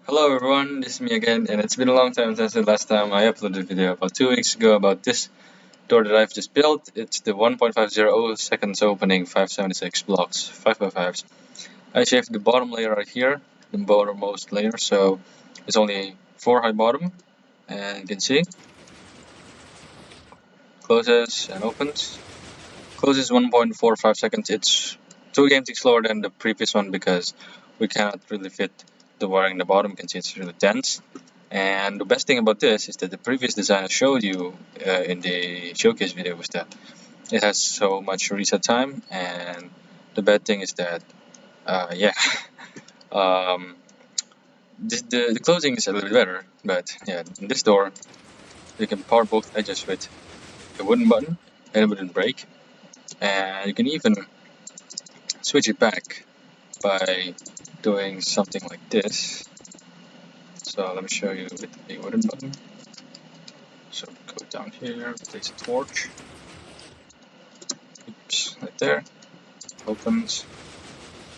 Hello everyone, this is me again, and it's been a long time since the last time I uploaded a video, about 2 weeks ago, about this door that I've just built. It's the 1.50 seconds opening 576 blocks, 5x5s. I shaved the bottom layer right here, the bottommost layer, so it's only 4 high bottom, and you can see, closes and opens. Closes 1.45 seconds, it's 2 game ticks slower than the previous one because we cannot really fit the wiring in the bottom. You can see it's really dense. And the best thing about this is that the previous design I showed you in the showcase video was that it has so much reset time, and the bad thing is that, um, the closing is a little bit better, but yeah, in this door, you can power both edges with a wooden button and it wouldn't break. And you can even switch it back by doing something like this. So let me show you with a wooden button. So go down here, place a torch. Oops, right there. Opens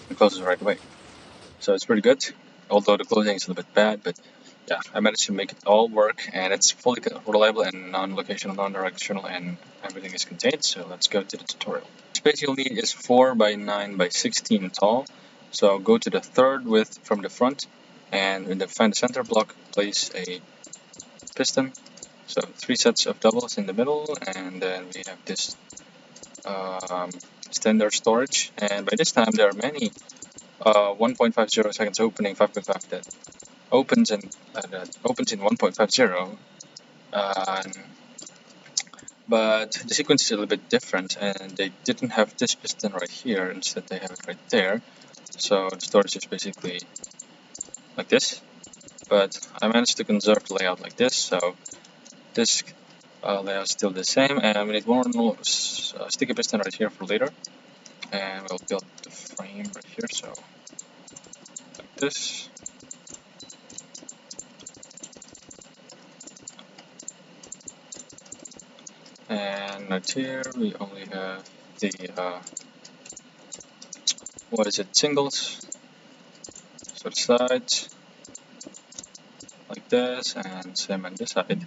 and closes right away. So it's pretty good, although the closing is a little bit bad, but yeah, I managed to make it all work, and it's fully reliable and non-locational, non-directional, and everything is contained. So let's go to the tutorial. The space you'll need is 4 by 9 by 16 tall. So go to the third width from the front, and when you find the center block, place a piston. So 3 sets of doubles in the middle, and then we have this standard storage. And by this time, there are many 1.50 seconds opening 5x5 that opens in 1.50. But the sequence is a little bit different, and they didn't have this piston right here. Instead, they have it right there. So the storage is basically like this. But I managed to conserve the layout like this. So this layout is still the same, and we need one more sticky piston right here for later. And we'll build the frame right here. So like this. And right here we only have the singles. So the sides like this, and same on this side.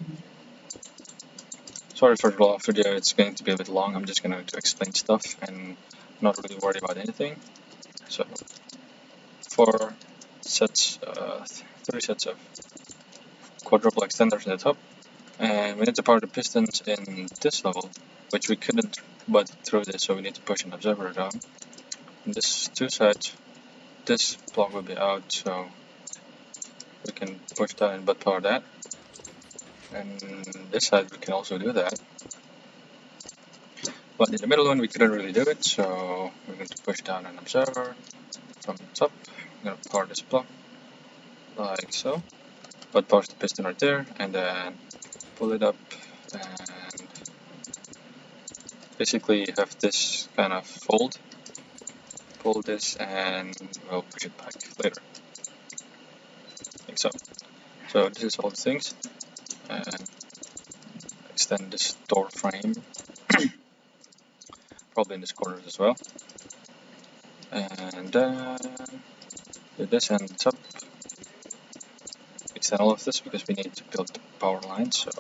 Sorry for the long video, it's going to be a bit long. I'm just going to explain stuff and not really worry about anything. So 4 sets, 3 sets of quadruple extenders in the top. And we need to power the pistons in this level, which we couldn't butt through this, so we need to push an observer down. And this 2 sides, this block will be out, so we can push down and butt power that. And this side we can also do that. But in the middle one we couldn't really do it, so we're going to push down an observer from the top. I'm going to power this block like so. Butt powers the piston right there, and then pull it up, and basically you have this kind of fold. Pull this and we'll push it back later, like so. So this is all the things, and extend this door frame, probably in this corner as well, and then do this and top. Extend all of this because we need to build the power line. So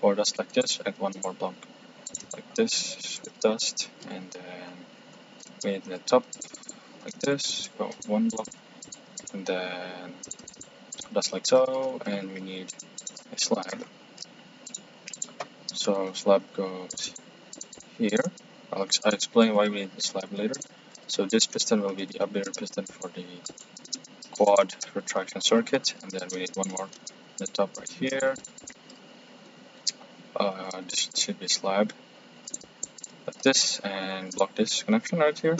for dust like this, add one more block like this with dust, and then we need the top like this, go 1 block, and then dust like so, and we need a slab. So slab goes here. I'll explain why we need the slab later. So this piston will be the updated piston for the quad retraction circuit, and then we need one more in the top right here. This should be a slab like this, and block this connection right here.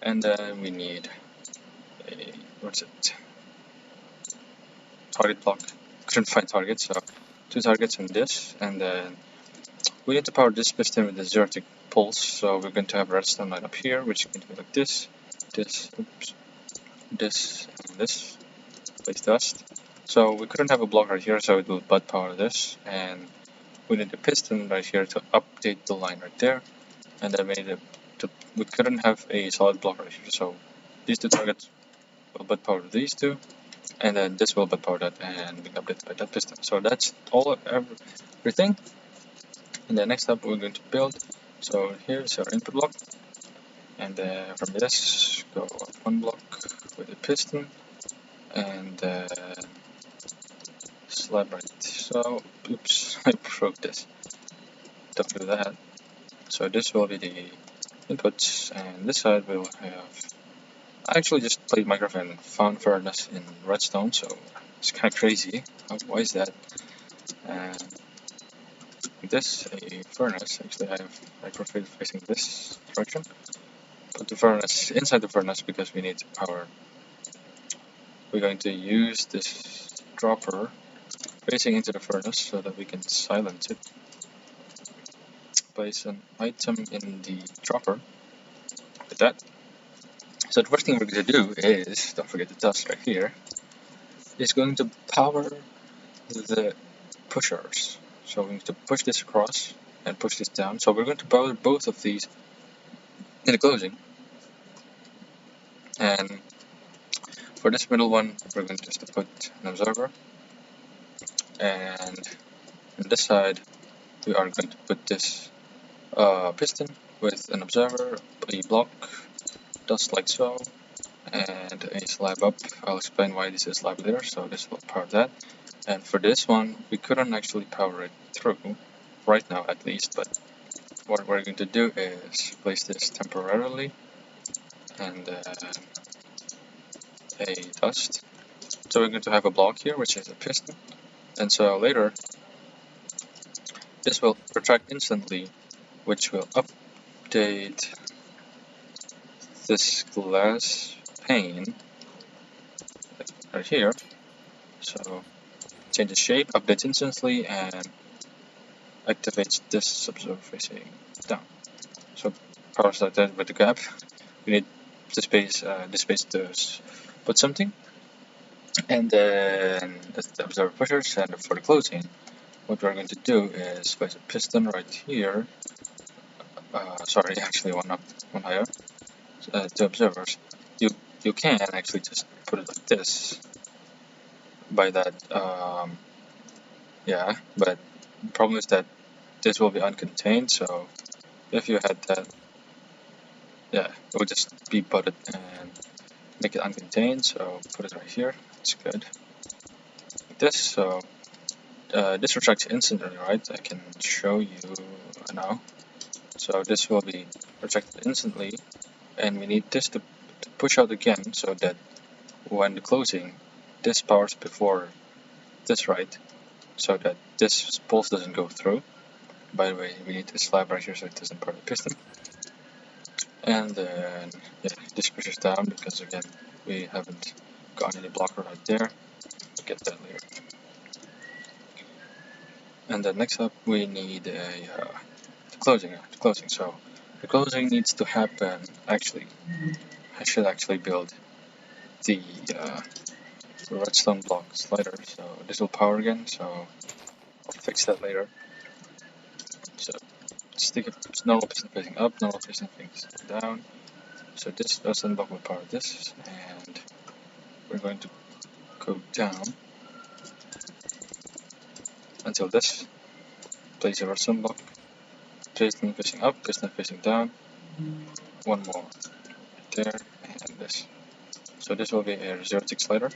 And then we need a target block. Couldn't find target, so 2 targets in this, and then we need to power this piston with the zerotic pulse. So we're going to have a redstone line up here, which is going to be like this, this, and this. Place dust. So we couldn't have a block right here, so it will butt power this, and we need a piston right here to update the line right there, and then we couldn't have a solid block right here, so these 2 targets will butt power these 2, and then this will be powered up and be updated by that piston. So that's all everything. And the next step we're going to build. So here's our input block, and from this go up one block with a piston and slab right. So oops, I broke this. Don't do that. So this will be the inputs, and this side will have. I actually just played Minecraft and found furnace in redstone, so it's kind of crazy. Why is that? And this a furnace. Actually, I have microfit facing this direction. Put the furnace inside the furnace because we need power. We're going to use this dropper facing into the furnace so that we can silence it. Place an item in the dropper with that. So the first thing we're going to do is, don't forget the dust right here, is going to power the pushers. So we're going to push this across and push this down. So we're going to power both of these in the closing. And for this middle one, we're going to just put an observer. And on this side, we are going to put this piston with an observer, a block, dust like so, and a slab up. I'll explain why this is slab later, so this will power that. And for this one, we couldn't actually power it through, right now at least, but what we're going to do is place this temporarily and a dust. So we're going to have a block here, which is a piston, and so later this will retract instantly, which will update this glass pane right here. So change the shape, updates instantly, and activates this observer facing down. So powers like that with the gap. We need the space to put something, and then the observer pushers. And for the closing, what we're going to do is place a piston right here. Sorry, actually one up, one higher. To observers, you can actually just put it like this. By that, yeah. But the problem is that this will be uncontained. So if you had that, yeah, it would just be butted and make it uncontained. So put it right here. It's good. Like this. So this retracts instantly, right? I can show you now. So this will be retracted instantly, and we need this to push out again so that when the closing, this powers before this, right? So that this pulse doesn't go through. By the way, we need this slab right here so it doesn't part the piston. And then yeah, this pushes down because again we haven't got any blocker right there. We'll get that later. And then next up we need a the closing. So the closing needs to happen. Actually, I should actually build the redstone block slider. So this will power again. So I'll fix that later. So stick it normal piston facing up, normal piston facing down. So this redstone block will power this, and we're going to go down until this. Place a redstone block, piston facing up, piston facing down. One more right there, and this. So this will be a 0-tick slider,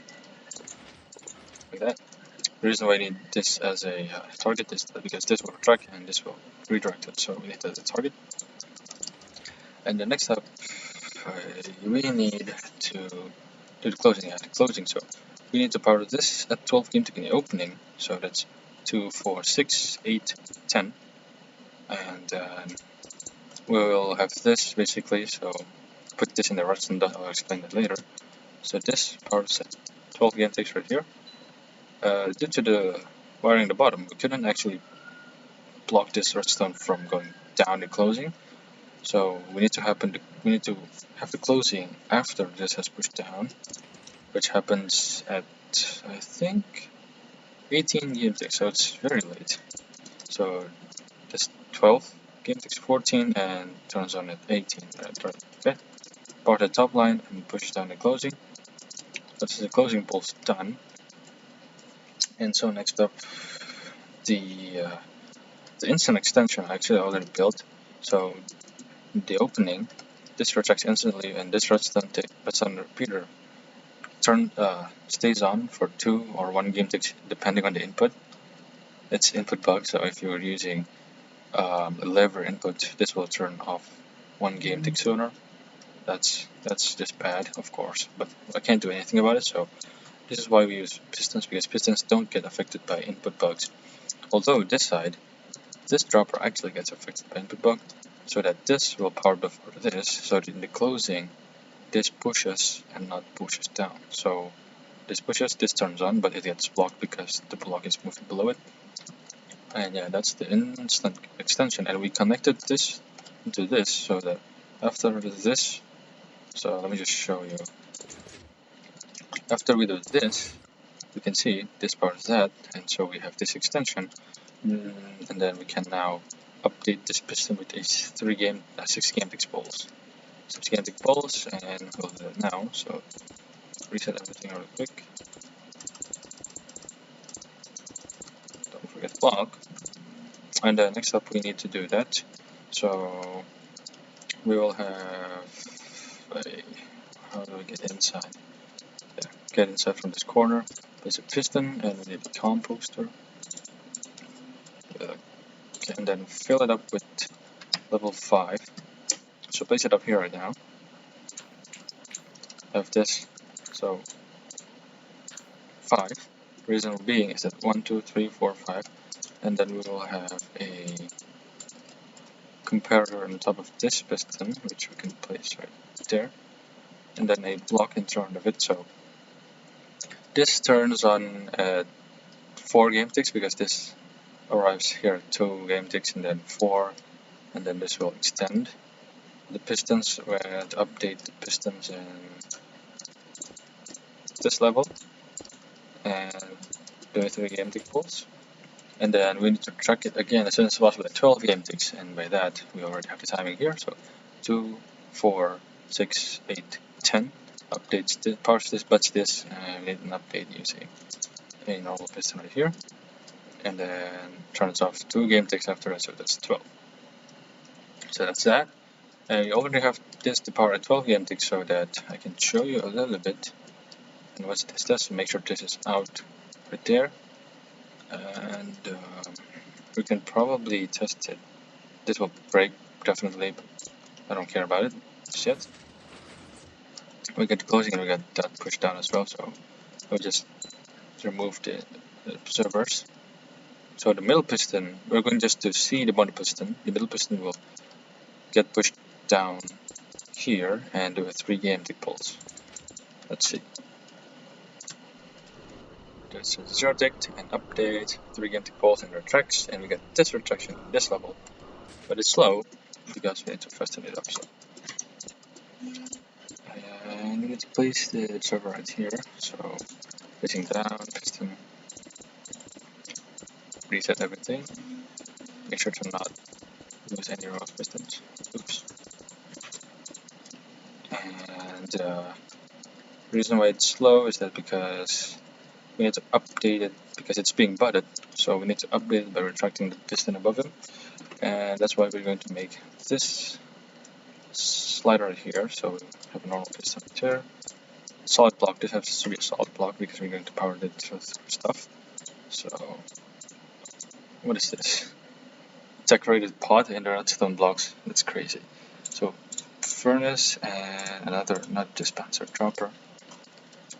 like that. The reason why I need this as a target is that because this will retract and this will redirect it, so we need that as a target. And the next step, we need to do the closing. So we need to power this at 12 game tick in the opening, so that's 2, 4, 6, 8, 10. And we will have this basically, so put this in the redstone dot, I'll explain that later. So this powers at 12 game ticks right here. Due to the wiring at the bottom, we couldn't actually block this redstone from going down the closing. So we need to have the closing after this has pushed down, which happens at I think 18 game ticks, so it's very late. So this 12 game ticks 14 and turns on at 18. Right, okay. Power the top line and push down the closing. That's the closing pulse done. And so next up, the instant extension I actually already built. So the opening, this retracts instantly, and this redstone repeater stays on for 2 or 1 game ticks depending on the input. It's input bug, so if you're using a lever input, this will turn off 1 game tick sooner. That's just bad, of course, but I can't do anything about it. So this is why we use pistons, because pistons don't get affected by input bugs. Although this side, this dropper actually gets affected by input bug, so that this will power before this, so that in the closing, this pushes and not pushes down. So this pushes, this turns on, but it gets blocked because the block is moving below it. And yeah, that's the instant extension, and we connected this to this so that after this, so let me just show you. After we do this, we can see this powers that, and so we have this extension, and then we can now update this piston with a 6 game tick pulse. 6 game tick pulse, and we'll do it now. So reset everything real quick. Don't forget block. And next up, we need to do that. So we will have a, how do we get inside? Yeah, get inside from this corner. Place a piston, and we need a composter. Okay, and then fill it up with level 5. So place it up here right now. Have this. So 5. Reason being is that 1, 2, 3, 4, 5, and then we will have a comparator on top of this piston, which we can place right there, and then a block in front of it. So this turns on at 4 game ticks, because this arrives here at 2 game ticks and then 4, and then this will extend the pistons. We're going to update the pistons in this level and do a 3 game tick pulse, and then we need to track it again as soon as possible at 12 game ticks, and by that we already have the timing here. So 2, 4, 6, 8, 10 updates this, powers this, butts this, and we need an update using a normal piston right here, and then turns off 2 game ticks after that, so that's 12. So that's that. And we already have this to power at 12 game ticks, so that I can show you a little bit. And what's this does, make sure this is out right there, and we can probably test it. This will break definitely, but I don't care about it just yet. We get the closing, and we got that pushed down as well, so we'll just remove the observers. So the middle piston, we're going just to see the bottom piston. The middle piston will get pushed down here and do a 3 game tick pulse. Let's see. There's a 0 tick and update, 3 game tick pulse, and retracts, and we get this retraction at this level. But it's slow because we need to fasten it up. So. And we need to place the observer right here. So facing down, piston, reset everything. Make sure to not lose any row of pistons. Oops. And the reason why it's slow is that because we need to update it, because it's being butted, so we need to update it by retracting the piston above it, and that's why we're going to make this slider right here. So we have a normal piston right here, solid block. This has to be a solid block because we're going to power it through stuff. So what is this? Decorated pot and the redstone blocks. That's crazy. So furnace and another, not dispenser, dropper.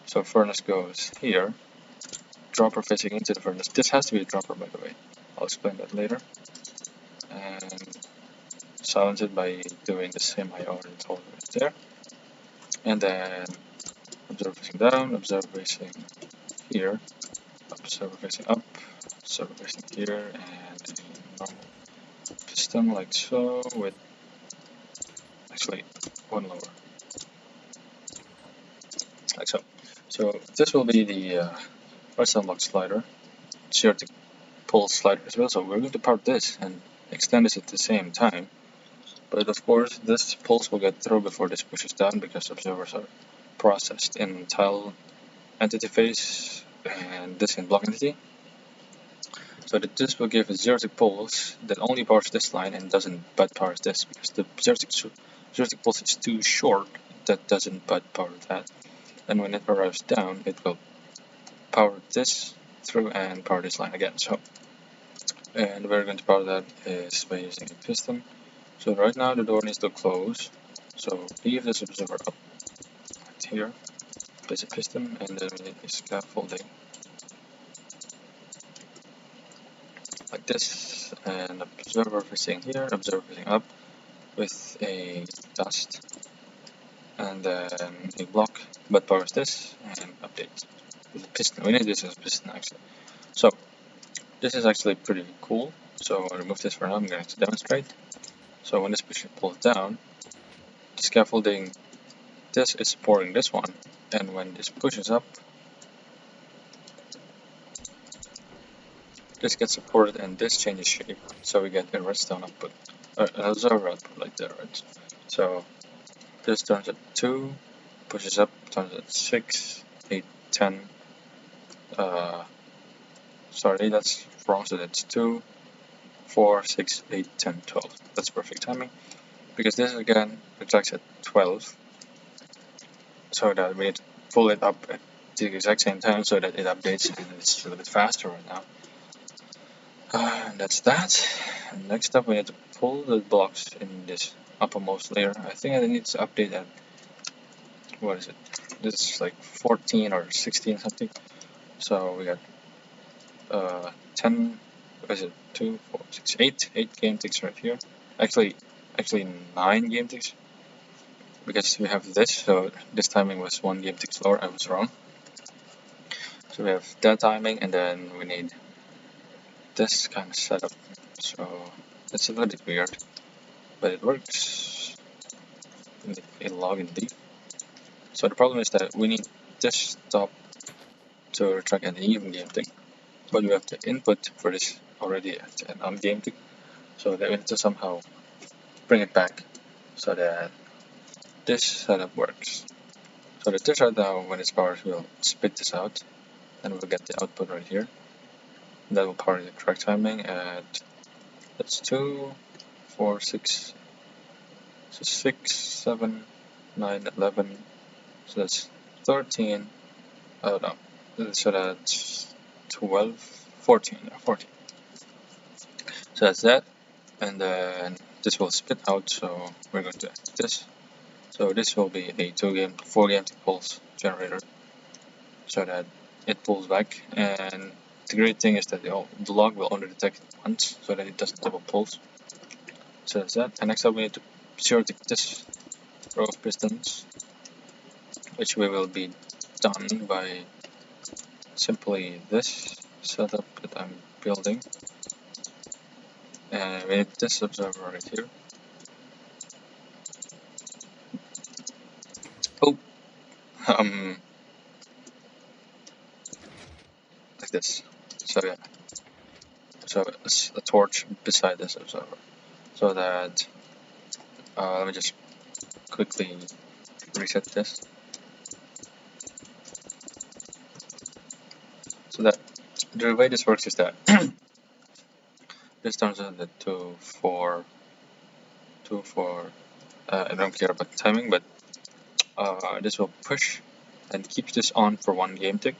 So furnace goes here, dropper facing into the furnace. This has to be a dropper, by the way. I'll explain that later. And silence it by doing the same I already told you right there. And then observer facing down, observer facing here, observer facing up, observer facing here, and a normal piston like so, with actually one lower, like so. So this will be the redstone block slider, 0 tick pulse slider as well. So we're going to power this and extend this at the same time. But of course, this pulse will get through before this pushes down, because observers are processed in tile entity face and this in block entity, so that this will give a 0 tick pulse that only powers this line and doesn't bud power this, because the 0 tick pulse is too short. That doesn't bud power that. And when it arrives down, it will power this through and power this line again. So, and we're going to power that is by using a piston. So right now the door needs to close. So leave this observer up right here, place a piston, and then we need a scaffolding like this, and observer facing here, observer facing up with a dust, and then a block, but powers this, and update with a piston. We need this as a piston actually. So this is actually pretty cool. So I'll remove this for now. I'm going to demonstrate. So when this pusher pulls down, the scaffolding, this is supporting this one, and when this pushes up, this gets supported and this changes shape, so we get a redstone output, an observer output like that, right? So this turns at 2, pushes up, turns at 6, 8, 10. Sorry, that's wrong, so that's 2, 4, 6, 8, 10, 12. That's perfect timing, because this again retracts at 12, so that we need to pull it up at the exact same time so that it updates and it's a little bit faster right now. That's that. And next up, we need to pull the blocks in this uppermost layer. I think I need to update at, what is it? This is like 14 or 16 something. So we got 10, what is it? 2, 4, 6, 8 game ticks right here. Actually 9 game ticks, because we have this. So this timing was 1 game tick slower. I was wrong. So we have that timing, and then we need this kind of setup. So it's a little bit weird, but it works. We need a log indeed. So the problem is that we need this stop to retract an even game tick, but we have the input for this already at an on game tick, so that we need to somehow bring it back so that this setup works. So that this right now, when it's powered, will spit this out, and we'll get the output right here. That will power the correct timing at, that's 2, 4, 6, so 6, 7, 9, 11, so that's 13, oh no, so that's 12, 14, 14. So that's that, and then this will spit out, so we're going to add this. So this will be a 4 game tick pulse generator, so that it pulls back, and the great thing is that the log will only detect it once, so that it doesn't double pulse. So that's that. And next up, we need to 0 tick this row of pistons, which we will be done by simply this setup that I'm building. And we need this observer right here. Oh, like this. So yeah. So it's a torch beside this observer, so that let me just quickly reset this. So that the way this works is that this turns into 2, 4, 2, 4. I don't care about timing, but this will push and keep this on for 1 game tick,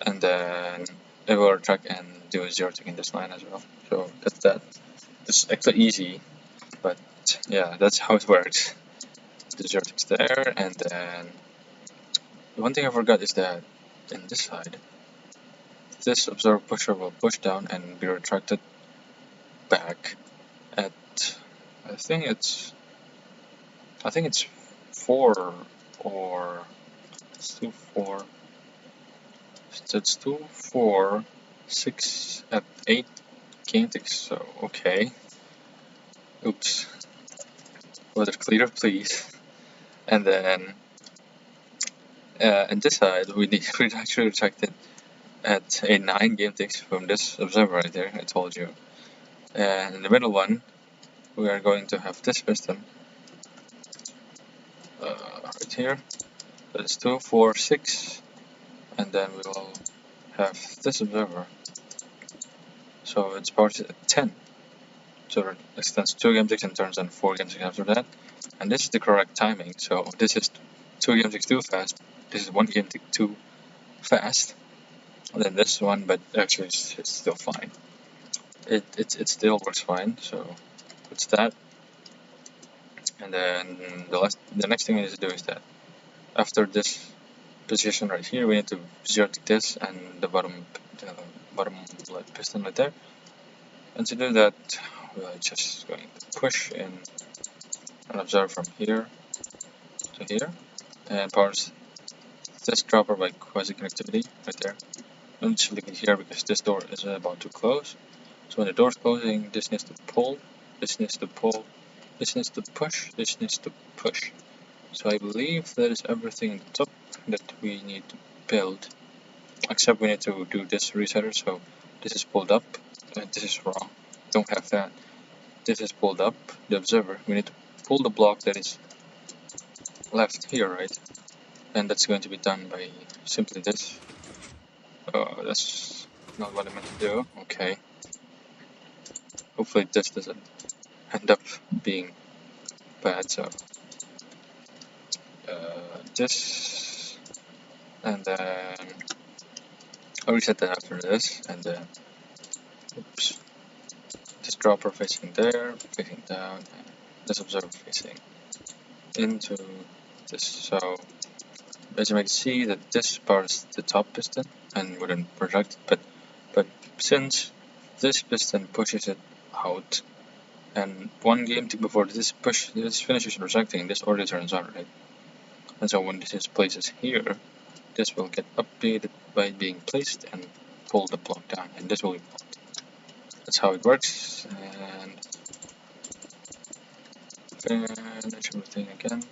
and then it will retract and do a 0 tick in this line as well. So that's that. It's actually easy, but yeah, that's how it works. The 0 tick's there, and then one thing I forgot is that in this side, this observer pusher will push down and be retracted back at, I think it's 4, or it's 2, 4. So it's 2, 4, 6 at 8 game ticks. So okay. Oops. Weather clear, please. And then on this side, we actually retracted at a 9 game ticks from this observer right there. I told you. And in the middle one, we are going to have this piston right here. So it's 2, 4, 6, and then we will have this observer. So it's powered at 10. So it extends 2 game ticks and turns on 4 game ticks after that. And this is the correct timing. So this is 2 game ticks too fast. This is 1 game tick too fast. And then this one, but actually it's still fine. It still works fine. So it's that. And then the next thing we need to do is that after this position right here, we need to zero tick this and the bottom piston right there. And to do that, we're just going to push in and observe from here to here, and powers this dropper by quasi connectivity right there. Don't need to link it here because this door is about to close. So when the door is closing, this needs to pull, this needs to pull, this needs to push, this needs to push. So I believe that is everything in the top that we need to build, except we need to do this resetter. So this is pulled up, and this is wrong. Don't have that. This is pulled up, the observer. We need to pull the block that is left here, right? And that's going to be done by simply this. That's not what I meant to do. Okay. Hopefully this doesn't end up being bad. So this, and then I'll reset that after this, and then oops, this dropper facing there, facing down, and this observer facing into this. So as you may see that this part is the top piston and wouldn't project, but since this piston pushes it out, and 1 game tick before this finishes projecting, this already turns on, right? And so when this is places here, this will get updated by being placed and pull the block down, and this will be blocked. That's how it works, and finish everything again.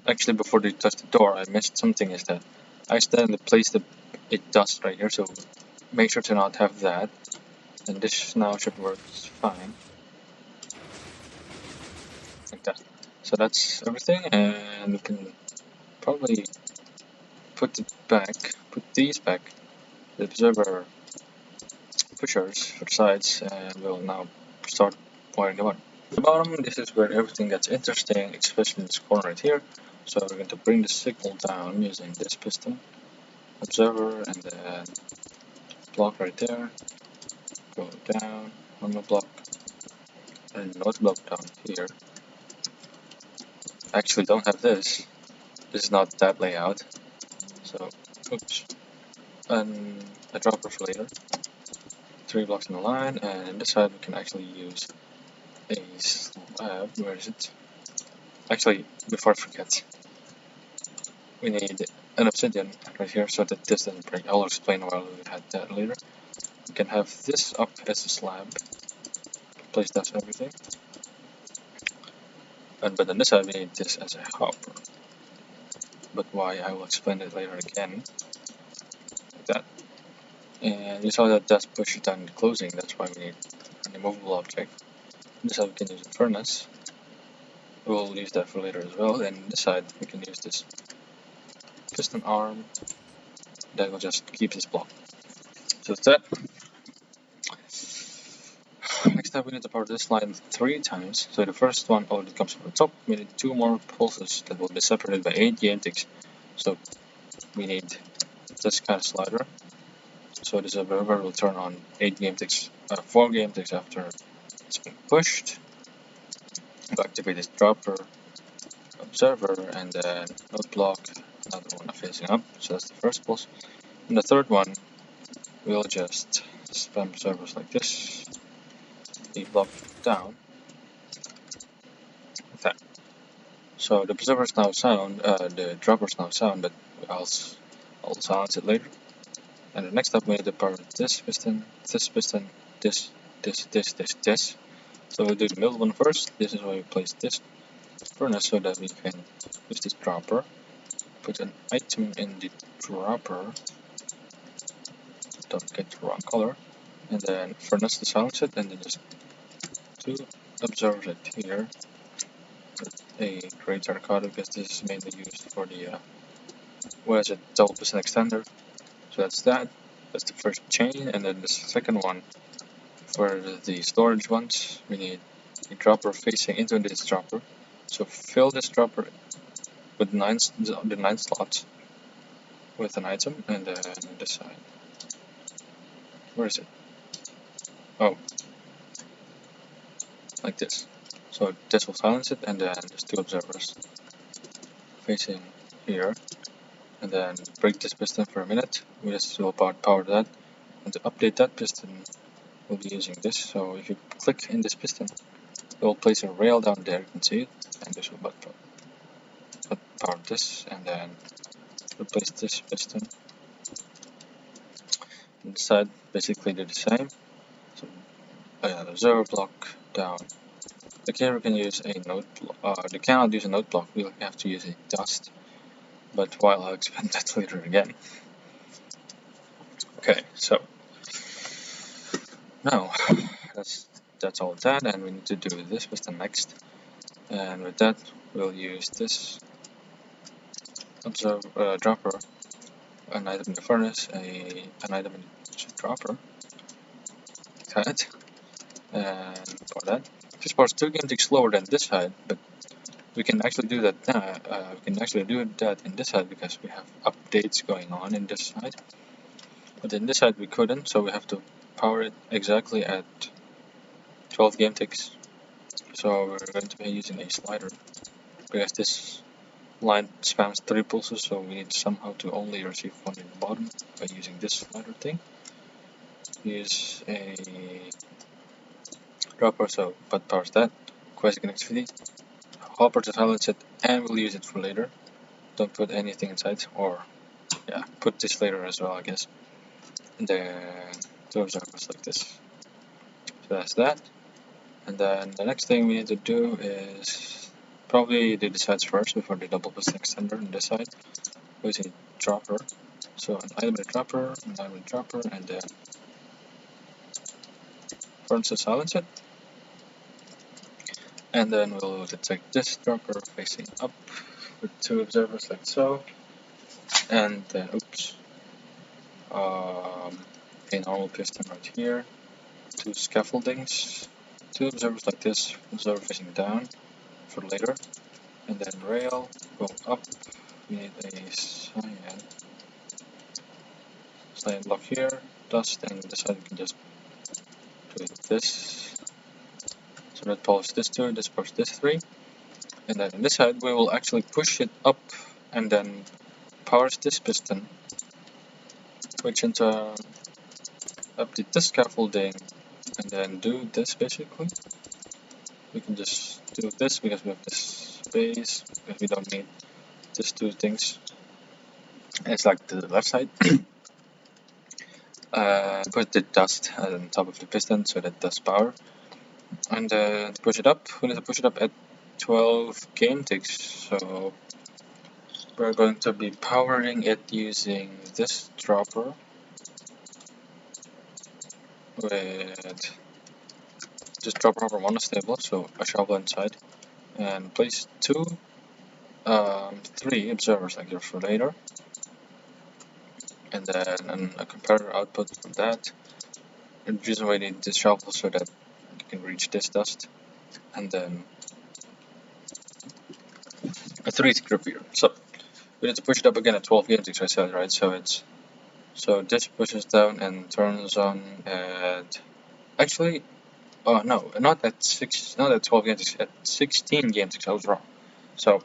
Actually, before they touch the door, I missed something, is that I accidentally placed it dust right here, so make sure to not have that, and this now should work fine, like that. So that's everything, and we can probably put these back, the observer pushers for the sides, and we'll now start wiring the bottom. The bottom, this is where everything gets interesting, especially in this corner right here. So we're going to bring the signal down using this piston, observer, and then block right there, go down, one more block, and another block down here. I actually don't have this. This is not that layout. So, oops. And a dropper for later. 3 blocks in a line, and on this side we can actually use a slab. Where is it? Actually, before I forget, we need an obsidian right here so that this doesn't break. I'll explain why we had that later. We can have this up as a slab. Place that and everything. But on this side we need this as a hopper. But why, I will explain it later again. Like that. And you saw that that's push it down the closing, that's why we need an immovable object. On this side we can use a furnace. We'll use that for later as well. And on this side we can use this piston arm that will just keep this block. So that's that. Next up we need to power this line 3 times. So the first one already comes from the top. We need 2 more pulses that will be separated by 8 game ticks. So we need this kind of slider. So this observer will turn on 4 game ticks after it's been pushed. We'll activate this dropper, observer, and then node block, another one facing up. So that's the first pulse. And the third one, we'll just spam observers like this. The block down, like that. So the observer is now sound, the dropper is now sound, but I'll silence it later. And the next up we need to power this piston, this, this. So we'll do the middle one first. This is where we place this furnace so that we can use this dropper. Put an item in the dropper. Don't get the wrong color. And then furnace to silence it, and then just 2 observers right here. a greater card because this is mainly used for the double piston extender. So that's that. That's the first chain, and then the second one for the storage ones, we need a dropper facing into this dropper. So fill this dropper with the 9 slots with an item, and then on this side. Where is it? Oh, like this. So this will silence it, and then there's 2 observers facing here. And then break this piston for a minute. We just will power that. And to update that piston, we'll be using this. So if you click in this piston, it will place a rail down there, you can see it. And this will power this, and then replace this piston. And this side basically do the same. So observer block down. Like here we can use a node block. We cannot use a node block, we'll have to use a dust. But while I'll explain that later again. Okay, so now that's all that, and we need to do this piston next. And with that, we'll use this dropper, an item in the furnace, an item in the dropper, that, and for that. This part's 2 game ticks slower than this side, but we can actually do that now. We can actually do that in this side because we have updates going on in this side. But in this side we couldn't, so we have to power it exactly at 12 game ticks. So we're going to be using a slider because this line spams 3 pulses, so we need somehow to only receive 1 in the bottom by using this slider thing. Use a dropper, so but powers that, quasi connectivity, hopper to silence it, and we'll use it for later. Don't put anything inside, or yeah, put this later as well, I guess. And then 2 observers like this. So that's that. And then the next thing we need to do is probably do the sides first before the double piston extender on this side. Using a dropper. So an item in a dropper, an item in a dropper, and then furnace to silence it. And then we'll detect this dropper facing up with 2 observers like so. And then, oops, a normal piston right here. 2 scaffoldings, 2 observers like this, observer facing down for later. And then rail, go up, we need a cyan block here, dust, and this side we can just do this. So that powers this 2, this powers this 3. And then on this side we will actually push it up and then powers this piston, which in turn update this scaffolding, and then do this basically. We can just do this because we have this space, because we don't need these 2 things. It's like to the left side. Put the dust on top of the piston so that does power. And to push it up, we need to push it up at 12 game ticks. So we're going to be powering it using this dropper with just dropper over monostable, so a shovel inside, and place 3 observers like this for later, and then a comparator output from that. The reason why I need this shovel so that you can reach this dust, and then a 3 tick repeater. So we need to push it up again at 12 game ticks, I said, right? So this pushes down and turns on at actually. Oh no, not at 12 game ticks, at 16 game ticks. I was wrong. So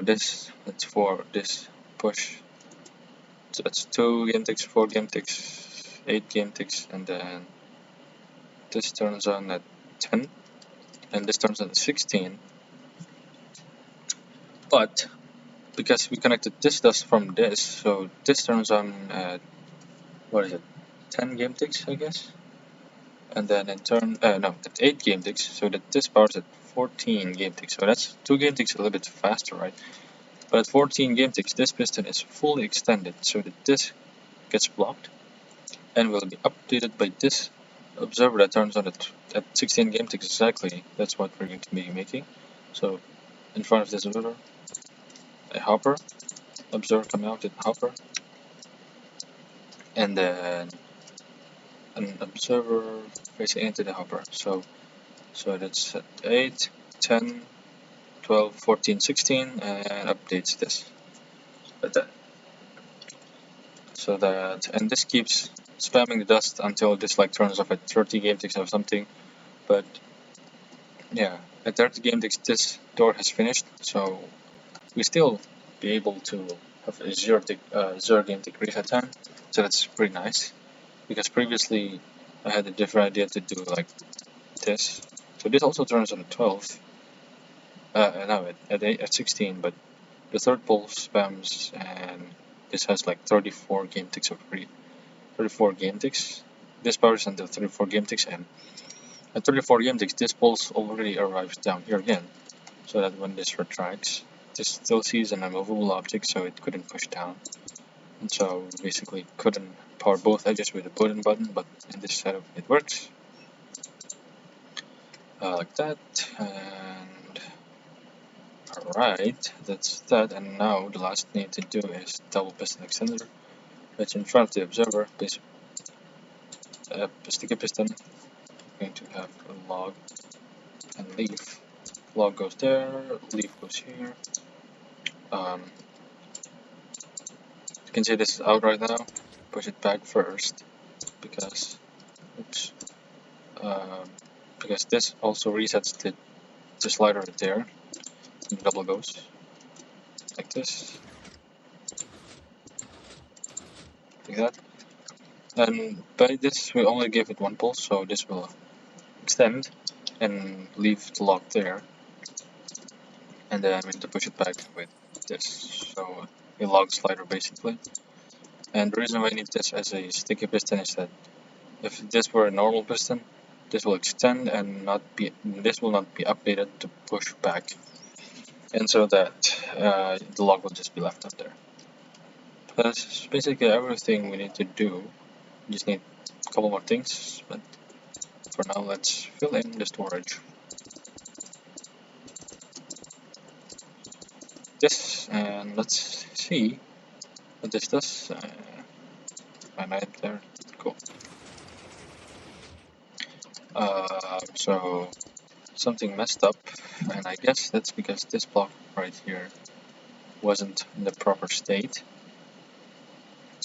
that's for this push. So that's 2 game ticks, 4 game ticks, 8 game ticks, and then this turns on at 10, and this turns on at 16. But because we connected this dust from this, so this turns on at, what is it, 10 game ticks, I guess? And then in turn, no, at 8 game ticks, so that this powers at 14 game ticks. So that's 2 game ticks a little bit faster, right? But at 14 game ticks, this piston is fully extended, so that this gets blocked and will be updated by this observer that turns on at 16 game ticks exactly. That's what we're going to be making. So in front of this observer, a hopper, observer coming out with hopper, and then an observer facing into the hopper. So that's at 8, 10, 12, 14, 16, and updates this like that. So that, and this keeps spamming the dust until this like turns off at 30 game ticks or something. But yeah, at 30 game ticks this door has finished, so we still be able to have a zero game tick reset time. So that's pretty nice, because previously I had a different idea to do like this. So this also turns on at 12. No, at 16, but the third pulse spams, and this has like 34 game ticks of 34 game ticks. This powers until 34 game ticks, and at 34 game ticks, this pulse already arrives down here again, so that when this retracts, this still sees an immovable object, so it couldn't push down. And so basically couldn't power both edges with a button, but in this setup it works. Like that, and alright, that's that, and now the last thing to do is double piston extender, which in front of the observer, sticky piston, going to have a log and leaf. Log goes there, leaf goes here. You can see this is out right now. Push it back first, because, oops, because this also resets the slider right there. And double goes like this, like that. And by this we only give it one pulse, so this will extend and leave the lock there. And then I'm going to push it back with this, so a log slider basically. And the reason why I need this as a sticky piston is that if this were a normal piston, this will extend and this will not be updated to push back, and so that the log will just be left out there. That's basically everything we need to do. We just need a couple more things, but for now let's fill in the storage. This, and let's see what this does. Right there, cool. So something messed up, and I guess that's because this block right here wasn't in the proper state.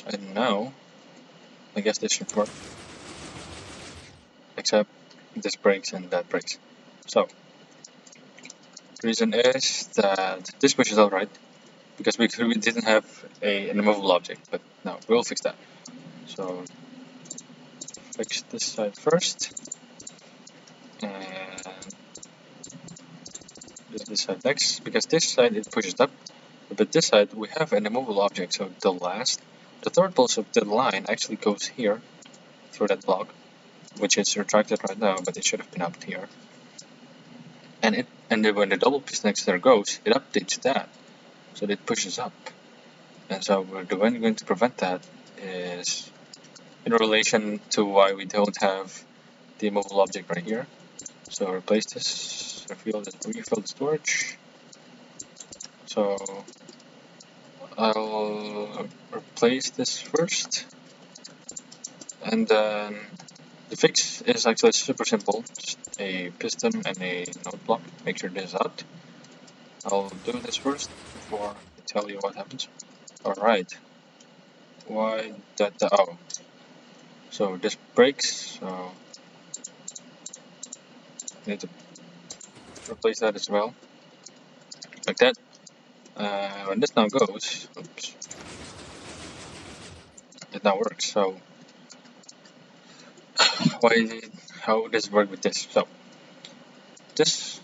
And now, I guess this should work, except this breaks and that breaks. So the reason is that this pushes out right, because we didn't have an immovable object, but now we'll fix that. So fix this side first, and this side next, because this side it pushes up, but this side we have an immovable object, so the third pulse of the line actually goes here through that block, which is retracted right now, but it should have been up here. And then when the double piston extender goes, it updates that, so it pushes up. And so the way we're going to prevent that is in relation to why we don't have the immovable object right here. So replace this, refill the storage. So I'll replace this first, and then the fix is actually super simple, just a piston and a node block. Make sure this is out. I'll do this first before I tell you what happens. Alright, why that, oh, so this breaks, so I need to replace that as well, like that. When this now goes, oops, it now works. So how does it work with this? So this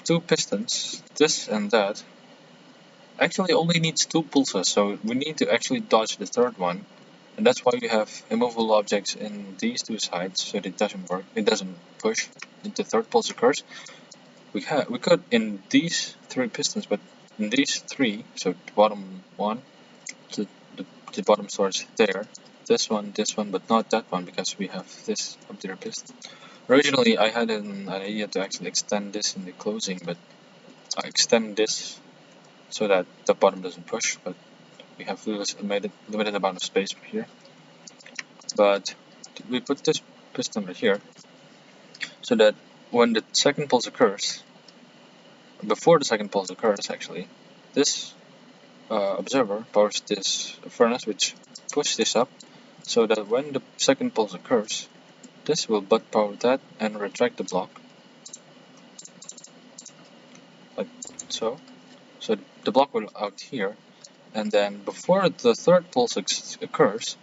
two pistons, this and that, actually only needs two pulses, so we need to actually dodge the third one, and that's why we have immovable objects in these two sides, so it doesn't work, it doesn't push, the third pulse occurs. We could in these three pistons, but in these three, so the bottom one, the bottom storage there, this one, but not that one, because we have this up there piston. Originally I had an idea to actually extend this in the closing, but extend this so that the bottom doesn't push, but we have limited amount of space here. But we put this piston right here so that when the second pulse occurs, before the second pulse occurs actually, this observer powers this furnace, which pushes this up, so that when the second pulse occurs, this will butt power that and retract the block, like so. So the block will out here, and then before the third pulse occurs,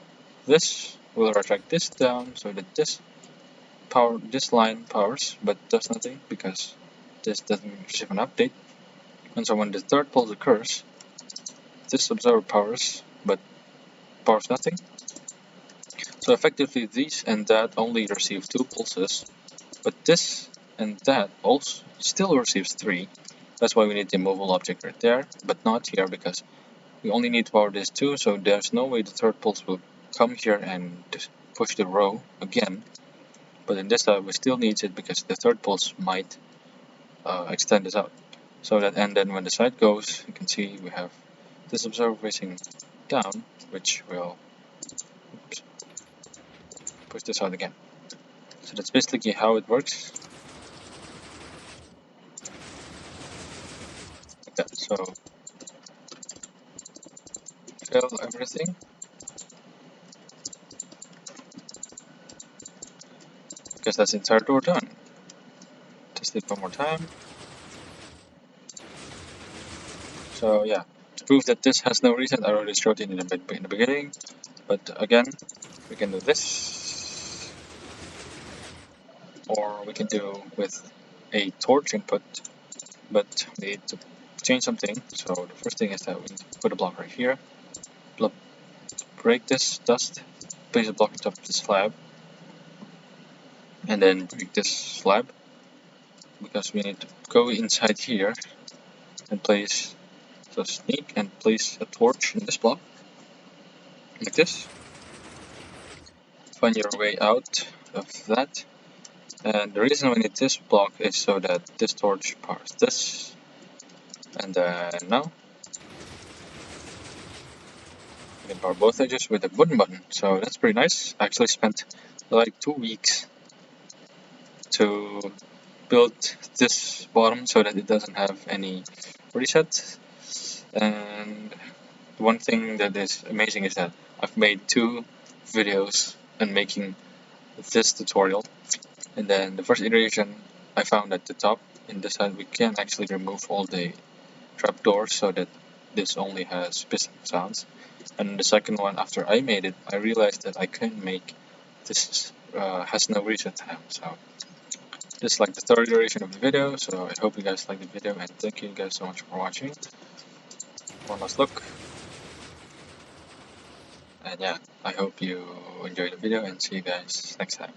this will retract this down so that this line powers but does nothing because this doesn't receive an update. And so when the third pulse occurs, this observer powers but powers nothing. So effectively these and that only receive 2 pulses, but this and that also still receives 3. That's why we need the movable object right there, but not here because we only need to power this 2, so there's no way the third pulse will come here and push the row again. But in this side we still need it because the third pulse might extend this out. So that, and then when the side goes, you can see we have this observer facing down, which will push this out again. So that's basically how it works. Like that. So fill everything. Because that's the entire door done. Test it one more time. So yeah, to prove that this has no reset, I already showed it in the beginning. But again, we can do this, or we can do with a torch input. But we need to change something. So the first thing is that we need to put a block right here. Break this dust, place a block on top of this slab, and then break this slab because we need to go inside here and place, so sneak and place a torch in this block like this. Find your way out of that, and the reason we need this block is so that this torch powers this, and then now we can power both edges with a wooden button. So that's pretty nice. I actually spent like 2 weeks to build this bottom so that it doesn't have any reset. And one thing that is amazing is that I've made 2 videos on making this tutorial, and then the first iteration I found at the top in this side we can actually remove all the trapdoors so that this only has piston sounds, and the second one after I made it I realized that I couldn't make this has no reset time. So this is like the third iteration of the video, so I hope you guys liked the video and thank you guys so much for watching. One last look. And yeah, I hope you enjoyed the video and see you guys next time.